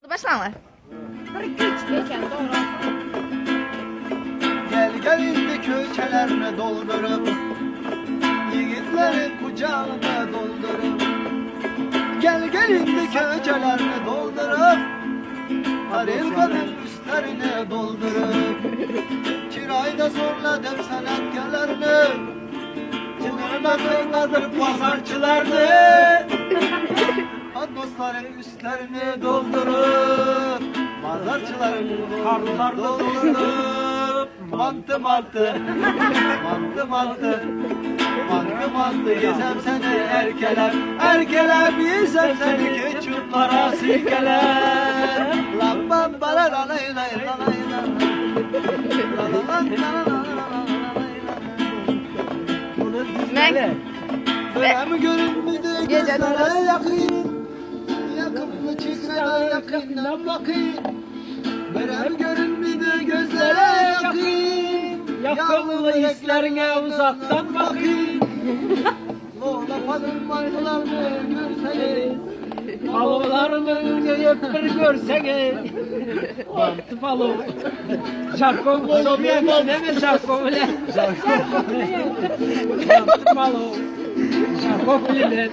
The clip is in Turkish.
Başlanır. Gel gel indi köşelerine doldurup yiğitlerin kucağına doldurup Gel gel indi köşelerine doldurup Harilkanın üstlerine doldurup Kirayda zorladım sanatkarlarını Bununla kıymadım pazarcılarını Dostların üstlerini doldurup Pazarcıların karnlarını doldurup Mantı mantı Mantı mantı Mantı mantı yesem seni erkelem Erkelem yesem seni keçutlara silkelem Lan bam bara la lay lay la lay la La la la la la Bunu dinle Öyle görünmedi gözlere yakın Yakınlı çikreden yakından bakayım Verem görünmedi gözlere yakın Yakınlı hislerine uzaktan bakayım. Loğla padın mantılarını görseniz Balıklarını yiyip bir görseniz. Mantı balığı. Jarkon söyleyen ne mi jarkon öyle? Mantı balığı. Jarkon bilen.